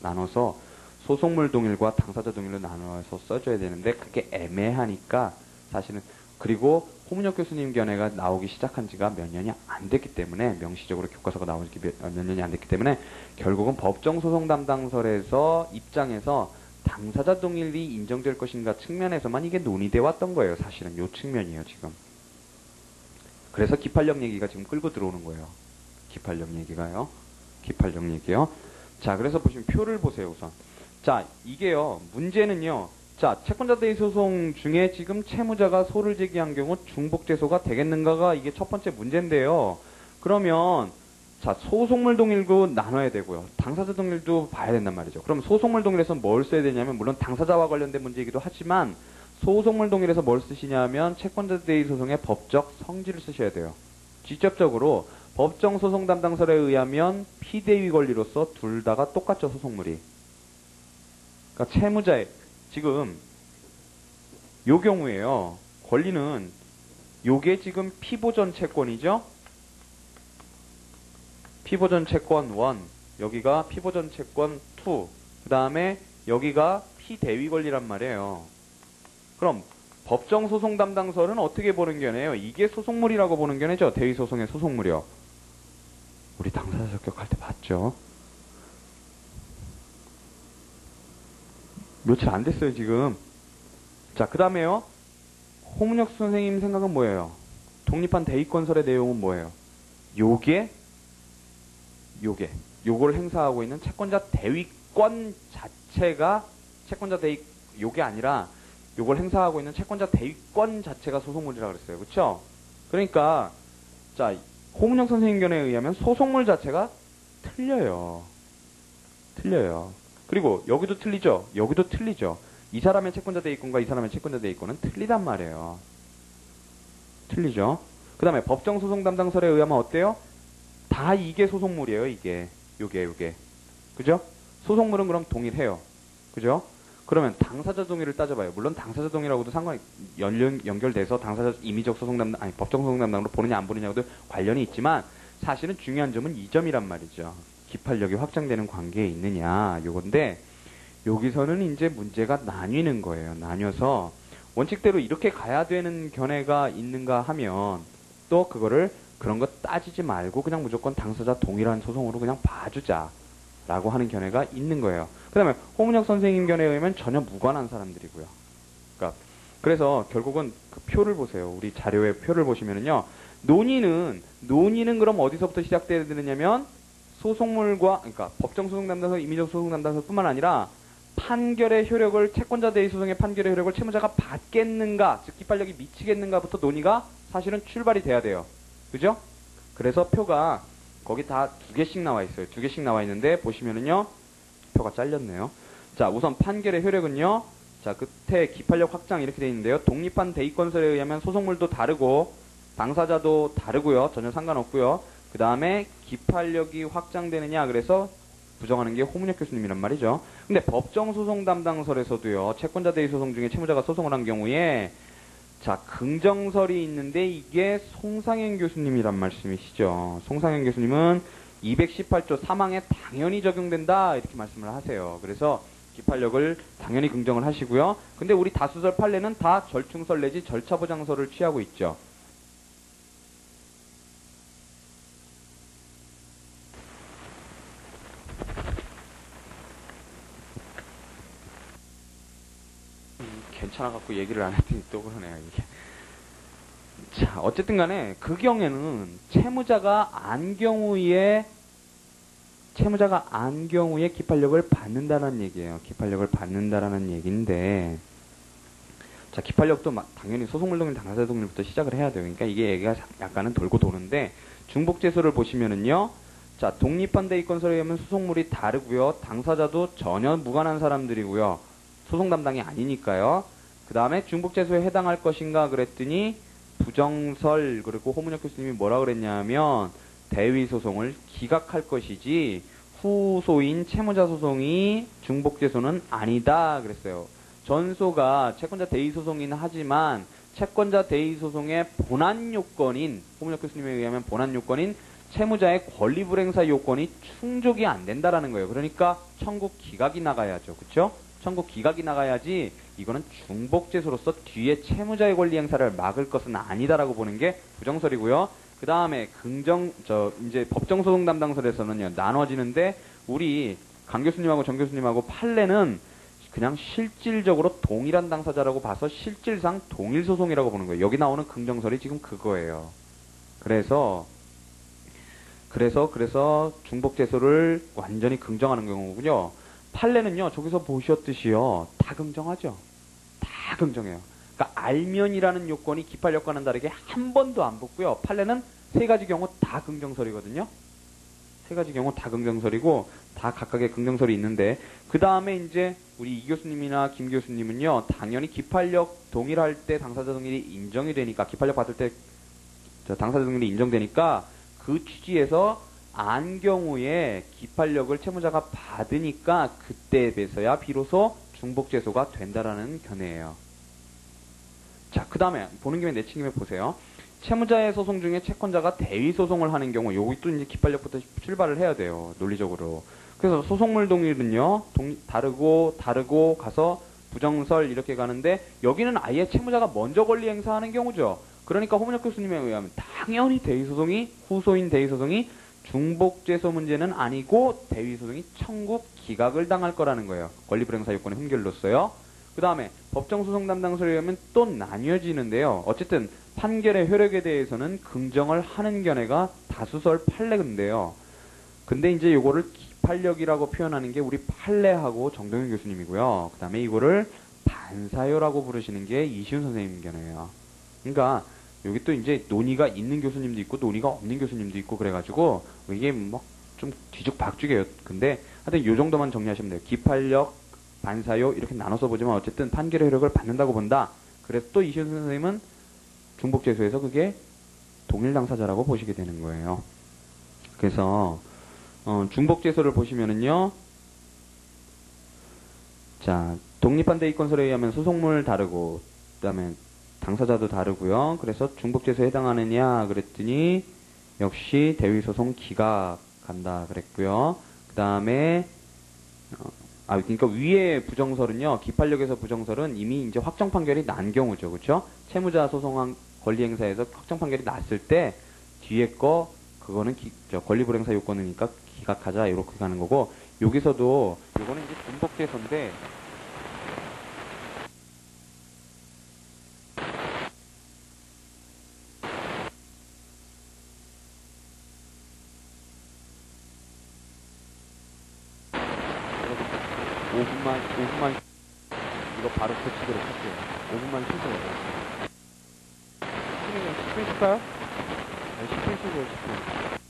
나눠서 소송물 동일과 당사자 동일로 나눠서 써줘야 되는데 그게 애매하니까 사실은. 그리고 홍문혁 교수님 견해가 나오기 시작한 지가 몇 년이 안 됐기 때문에, 명시적으로 교과서가 나오기 몇 년이 안 됐기 때문에 결국은 법정소송 담당설에서 입장에서 당사자 동일이 인정될 것인가 측면에서만 이게 논의돼 왔던 거예요. 사실은 요 측면이에요 지금. 그래서 기판력 얘기가 지금 끌고 들어오는 거예요. 기판력 얘기가요. 자, 그래서 보시면 표를 보세요 우선. 자, 이게요, 문제는요, 자, 채권자 대의 소송 중에 지금 채무자가 소를 제기한 경우 중복제소가 되겠는가가 이게 첫 번째 문제인데요. 그러면, 자, 소송물 동일도 나눠야 되고요. 당사자 동일도 봐야 된단 말이죠. 그럼 소송물 동일에서 뭘 써야 되냐면, 물론 당사자와 관련된 문제이기도 하지만, 소송물 동일에서 뭘 쓰시냐면, 채권자 대의 소송의 법적 성질을 쓰셔야 돼요. 직접적으로, 법정소송 담당설에 의하면 피대위 권리로서 둘 다가 똑같죠, 소송물이. 그러니까 채무자의 지금 요 경우에요. 권리는 요게 지금 피보전 채권이죠. 피보전 채권 1, 여기가 피보전 채권 2, 그 다음에 여기가 피대위 권리란 말이에요. 그럼 법정소송 담당설은 어떻게 보는 견해예요? 이게 소송물이라고 보는 견해죠. 대위소송의 소송물이요. 우리 당사자 적격할 때 봤죠. 며칠 안 됐어요, 지금. 자, 그 다음에요. 홍문혁 선생님 생각은 뭐예요? 독립한 대의건설의 내용은 뭐예요? 요걸 행사하고 있는 채권자 대위권 자체가, 채권자 대위, 요게 아니라, 요걸 행사하고 있는 채권자 대위권 자체가 소송물이라고 그랬어요. 그쵸? 그러니까, 자, 홍문혁 선생님 견해에 의하면 소송물 자체가 틀려요. 그리고 여기도 틀리죠. 여기도 틀리죠. 이 사람의 채권자 대위권과 이 사람의 채권자 대위권은 틀리단 말이에요. 틀리죠. 그 다음에 법정소송 담당설에 의하면 어때요? 다 이게 소송물이에요. 요게. 그죠? 소송물은 그럼 동일해요. 그죠? 그러면 당사자 동의를 따져봐요. 물론 당사자 동의라고도 상관이 연결돼서 당사자 임의적 소송 담당, 아니 법정소송 담당으로 보느냐 안 보느냐고도 관련이 있지만 사실은 중요한 점은 이 점이란 말이죠. 기판력이 확장되는 관계에 있느냐, 요건데, 여기서는 이제 문제가 나뉘는 거예요. 나뉘어서, 원칙대로 이렇게 가야 되는 견해가 있는가 하면, 또 그거를 그런 거 따지지 말고 그냥 무조건 당사자 동일한 소송으로 그냥 봐주자. 라고 하는 견해가 있는 거예요. 그 다음에 홍문혁 선생님 견해에 의하면 전혀 무관한 사람들이고요. 그러니까, 그래서 결국은 그 표를 보세요. 우리 자료의 표를 보시면은요, 논의는 그럼 어디서부터 시작돼야 되느냐면, 소송물과, 그러니까 법정소송 담당서, 임의적 소송 담당서뿐만 아니라 판결의 효력을, 채권자 대의 소송의 판결의 효력을 채무자가 받겠는가, 즉 기판력이 미치겠는가부터 논의가 사실은 출발이 돼야 돼요. 그죠? 그래서 표가 거기 다 2개씩 나와 있어요. 2개씩 나와 있는데 보시면은요, 표가 잘렸네요. 자, 우선 판결의 효력은요, 자, 끝에 기판력 확장 이렇게 되어 있는데요. 독립한 대의건설에 의하면 소송물도 다르고 당사자도 다르고요. 전혀 상관없고요. 그 다음에 기판력이 확장되느냐, 그래서 부정하는 게 홍문혁 교수님이란 말이죠. 근데 법정소송 담당설에서도요, 채권자 대의 소송 중에 채무자가 소송을 한 경우에, 자, 긍정설이 있는데 이게 송상현 교수님이란 말씀이시죠. 송상현 교수님은 218조 3항에 당연히 적용된다 이렇게 말씀을 하세요. 그래서 기판력을 당연히 긍정을 하시고요. 근데 우리 다수설 판례는 다 절충설 내지 절차보장설을 취하고 있죠. 괜찮아갖고 얘기를 안 했더니 또 그러네요, 이게. 자, 어쨌든 간에 그 경우에는 채무자가 안 경우에 기판력을 받는다는 얘기예요. 기판력을 받는다라는 얘기인데, 자, 기판력도 당연히 소송물동일 당사자 동일부터 시작을 해야 돼요. 그러니까 이게 얘기가 약간은 돌고 도는데, 중복제소를 보시면은요, 자, 독립한 대의건설에 의하면 소송물이 다르고요, 당사자도 전혀 무관한 사람들이고요, 소송 담당이 아니니까요. 그 다음에 중복제소에 해당할 것인가 그랬더니 부정설 그리고 호문혁 교수님이 뭐라 그랬냐면 대위소송을 기각할 것이지 후소인 채무자 소송이 중복제소는 아니다 그랬어요. 전소가 채권자 대위소송이긴 하지만 채권자 대위소송의 본안 요건인 호문혁 교수님에 의하면 본안 요건인 채무자의 권리불행사 요건이 충족이 안 된다라는 거예요. 그러니까 청구 기각이 나가야죠. 그렇죠? 청구 기각이 나가야지 이거는 중복제소로서 뒤에 채무자의 권리 행사를 막을 것은 아니다라고 보는 게 부정설이고요. 그 다음에 이제 법정소송 담당설에서는요, 나눠지는데, 우리 강 교수님하고 정 교수님하고 판례는 그냥 실질적으로 동일한 당사자라고 봐서 실질상 동일소송이라고 보는 거예요. 여기 나오는 긍정설이 지금 그거예요. 그래서 중복제소를 완전히 긍정하는 경우군요. 판례는요, 저기서 보셨듯이요, 다 긍정하죠. 다 긍정해요. 그러니까 알면이라는 요건이 기판력과는 다르게 한 번도 안 붙고요. 판례는 세 가지 경우 다 긍정설이거든요. 세 가지 경우 다 긍정설이고 다 각각의 긍정설이 있는데, 그 다음에 이제 우리 이 교수님이나 김 교수님은요, 당연히 기판력 동일할 때 당사자 동일이 인정이 되니까, 기판력 받을 때 당사자 동일이 인정되니까 그 취지에서 안 경우에 기판력을 채무자가 받으니까 그때에 비해서야 비로소 중복제소가 된다라는 견해예요. 자, 그 다음에 보는 김에 내친 김에 보세요. 채무자의 소송 중에 채권자가 대위소송을 하는 경우, 여기 또 이제 기판력부터 출발을 해야 돼요. 논리적으로. 그래서 소송물 동일은요, 다르고 가서 부정설 이렇게 가는데, 여기는 아예 채무자가 먼저 권리 행사하는 경우죠. 그러니까 호문혁 교수님에 의하면 당연히 대위소송이, 후소인 대위소송이 중복제소 문제는 아니고 대위소송이 청구 기각을 당할 거라는 거예요. 권리불행사 요건의 흠결로서요. 그 다음에 법정소송 담당설에 의하면 또 나뉘어지는데요. 어쨌든 판결의 효력에 대해서는 긍정을 하는 견해가 다수설 판례인데요. 근데 이제 요거를 기판력이라고 표현하는 게 우리 판례하고 정동윤 교수님이고요. 그 다음에 이거를 반사효라고 부르시는 게 이시훈 선생님 견해예요. 그러니까 여기 또 이제 논의가 있는 교수님도 있고 논의가 없는 교수님도 있고 그래가지고 이게 뭐 좀 뒤죽박죽이에요. 근데 하여튼 요 정도만 정리하시면 돼요. 기판력, 반사효 이렇게 나눠서 보지만 어쨌든 판결의 효력을 받는다고 본다. 그래서 또 이시훈 선생님은 중복제소에서 그게 동일 당사자라고 보시게 되는 거예요. 그래서 중복제소를 보시면은요, 자, 독립한 대의건설에 의하면 소송물 다르고 그다음에 당사자도 다르고요. 그래서 중복제소에 해당하느냐 그랬더니 역시 대위소송 기각한다 그랬고요. 그 다음에 그러니까 위에 부정설은요, 기판력에서 부정설은 이미 이제 확정 판결이 난 경우죠, 그렇죠? 채무자 소송한 권리 행사에서 확정 판결이 났을 때 뒤에 거 그거는 권리 불행사 요건이니까 기각하자 이렇게 가는 거고, 여기서도 요거는 이제 중복제소인데. 오분만 이거 바로 고치도록 할게요. 5분만 쉬세요. 10분 쉴까요? 네, 10분 쉬세요, 10분.